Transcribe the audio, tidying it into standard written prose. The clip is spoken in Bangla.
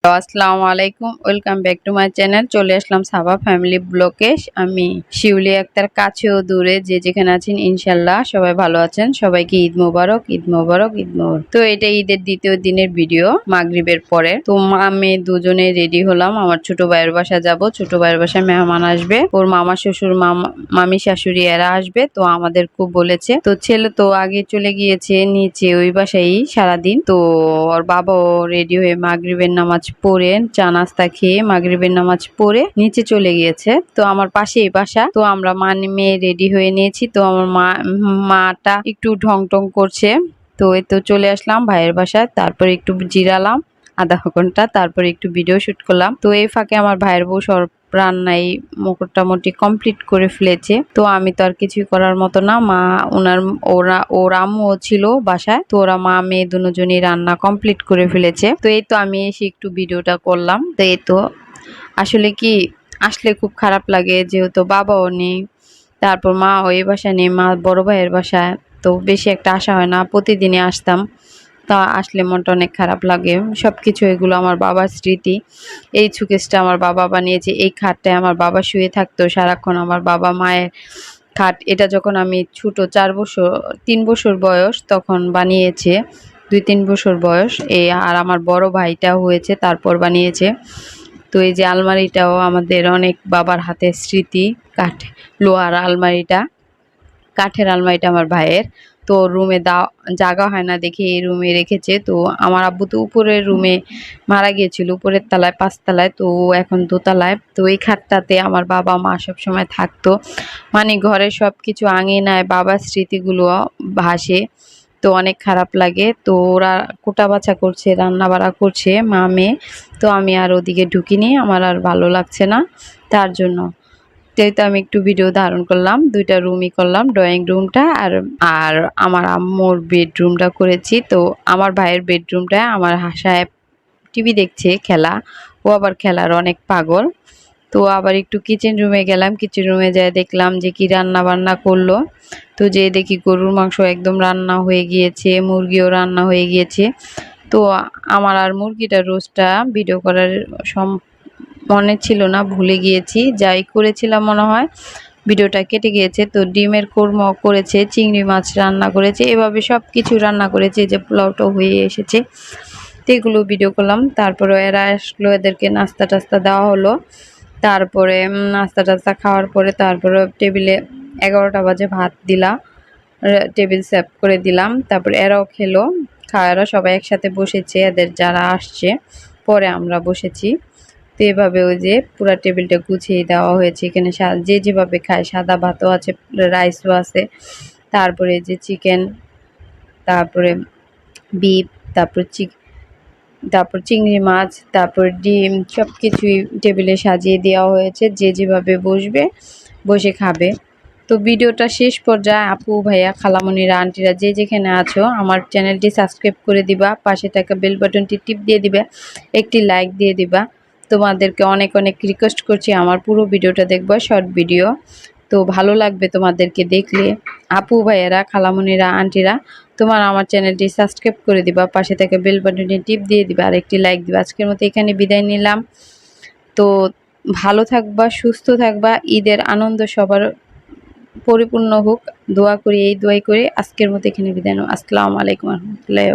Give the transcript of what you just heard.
আসসালামু আলাইকুম, welcome back to my channel. চলে আসলাম সাবা ফ্যামিলি ব্লকে। আমি শিউলি আক্তার, কাছেও দূরে যে যেখানে আছেন ইনশাল্লাহ সবাই ভালো আছেন। সবাইকে ঈদ মোবারক, ঈদ মোবারক, ঈদ মোবারক। তো এটা ঈদের দ্বিতীয় দিনের ভিডিও, মাগরিবের পরে। তো আমি দুজনে রেডি হলাম, আমার ছোট ভাইয়ের বাসা যাব। ছোট ভাইয়ের বাসায় মেহমান আসবে, ওর মামা শ্বশুর মামি শাশুড়ি এরা আসবে। তো আমাদের খুব বলেছে, তো ছেলে তো আগে চলে গিয়েছে নিচে ওই বাসায় সারাদিন। তো ওর বাবাও রেডি হয়ে মাগরিবের নামাজ পড়ে চা নাস্তা খেয়ে মাগরিবের নামাজ পড়ে নিচে চলে গিয়েছে। তো আমার পাশেই বাসা। তো আমরা মেয়ে রেডি হয়ে নিয়েছি। তো আমার মাটা একটু ঢং টং করছে। তো এই তো চলে আসলাম ভাইয়ের বাসায়, তারপরে একটু জিরালাম আধা ঘন্টা, তারপরে একটু ভিডিও শুট করলাম। তো এই ফাঁকে আমার ভাইয়ের বউ সব রান্নাই মোটামুটি কমপ্লিট করে ফেলেছে। তো আমি তো আর কিছুই করার মতো না, মা ওর আম্মুও ছিল বাসায়। তো ওরা মা মেয়ে দুজনই রান্না কমপ্লিট করে ফেলেছে। তো এই তো আমি এসে একটু ভিডিওটা করলাম। তো এই তো আসলে কি আসলে খুব খারাপ লাগে, যেহেতু বাবাও নেই, তারপর মা ওই বাসায় নেই, মা বড় ভাইয়ের বাসায়। তো বেশি একটা আসা হয় না, প্রতিদিনই আসতাম। তা আসলে মনটা অনেক খারাপ লাগে। সবকিছু এগুলো আমার বাবার স্মৃতি। এই শোকেসটা আমার বাবা বানিয়েছে, এই খাটটায় আমার বাবা শুয়ে থাকতো সারাক্ষণ। আমার বাবা মায়ের খাট এটা যখন আমি ছোট 3 বছর বয়স তখন বানিয়েছে, 2-3 বছর বয়স। আর আমার বড় ভাইটাও হয়েছে তারপর বানিয়েছে। তো এই যে আলমারিটাও আমাদের অনেক বাবার হাতের স্মৃতি। লোহার আলমারিটা, কাঠের আলমারিটা আমার ভাইয়ের। তো রুমে জায়গা হয় না দেখে এই রুমে রেখেছে। তো আমার আব্বু তো উপরের রুমে মারা গিয়েছিল, উপরের তলায় 5 তলায়। তো এখন দোতলায়। তো এই খাটটাতে আমার বাবা মা সবসময় থাকতো। মানে ঘরের সবকিছু আঙিনায় বাবার স্মৃতিগুলো ভাসে। তো অনেক খারাপ লাগে। তো ওরা কোটা বাছা করছে, রান্না বাড়া করছে মা মেয়ে। তো আমি আর ওদিকে ঢুকিনি, আমার আর ভালো লাগছে না তার জন্য। তো আমি একটু ভিডিও ধারণ করলাম, 2টা রুমই করলাম, ড্রয়িং রুমটা আর আর আমার আম্মুর বেডরুমটা করেছি। তো আমার ভাইয়ের বেডরুমটা আমার হাসায় টিভি দেখছে, খেলা। ও আবার খেলার অনেক পাগল। তো আবার একটু কিচেন রুমে গেলাম, কিচেন রুমে যেয়ে দেখলাম যে কি রান্না বান্না করলো। তো যে দেখি গরুর মাংস একদম রান্না হয়ে গিয়েছে, মুরগিও রান্না হয়ে গিয়েছে। তো আমার আর মুরগিটা রোস্টটা ভিডিও করার মনে ছিল না, ভুলে গিয়েছি। যাই করেছিলাম মনে হয় ভিডিওটা কেটে গিয়েছে। তো ডিমের কোরমা করেছে, চিংড়ি মাছ রান্না করেছে, এভাবে সব কিছু রান্না করেছে। যে পোলাওটাও হয়ে এসেছে। তো এগুলো ভিডিও করলাম। তারপরে এরা আসলো, এদেরকে নাস্তা টাস্তা দেওয়া হলো। তারপরে নাস্তা টাস্তা খাওয়ার পরে তারপরে টেবিলে 11টা বাজে ভাত দিলাম, টেবিল সেট করে দিলাম। তারপরে এরাও খেলো, খাওয়ারা সবাই একসাথে বসেছে, এদের যারা আসছে পরে আমরা বসেছি। তো এভাবে ওই যে পুরা টেবিলটা গুছিয়ে দেওয়া হয়েছে। এখানে যে যেভাবে খায়, সাদা ভাতও আছে, রাইসও আছে, তারপরে যে চিকেন, তারপরে বিফ, তারপর চিংড়ি মাছ, তারপর ডিম, সব কিছুই টেবিলে সাজিয়ে দেওয়া হয়েছে। যে যেভাবে বসবে বসে খাবে। তো ভিডিওটা শেষ পর্যায়ে আপু ভাইয়া খালামণিরা আন্টিরা যে যেখানে আছো আমার চ্যানেলটি সাবস্ক্রাইব করে দিবা, পাশে থাকা বেল বাটনটি টিপ দিয়ে দিবা, একটি লাইক দিয়ে দিবা। তোমাদেরকে অনেক অনেক রিকোয়েস্ট করছি আমার পুরো ভিডিওটা দেখবা, শর্ট ভিডিও। তো ভালো লাগবে তোমাদেরকে দেখলে। আপু ভাইয়েরা খালামণিরা আন্টিরা তোমার আমার চ্যানেলটি সাবস্ক্রাইব করে দিবা, পাশে থেকে বেল বাটনটি টিপ দিয়ে দিবা, আর একটি লাইক দিবা। আজকের মতো এখানে বিদায় নিলাম। তো ভালো থাকবা, সুস্থ থাকবা, ঈদের আনন্দ সবার পরিপূর্ণ হোক দোয়া করি, এই দোয়াই করি। আজকের মতো এখানে বিদায় নেব। আসসালামু আলাইকুম রহমতুল্লাহি।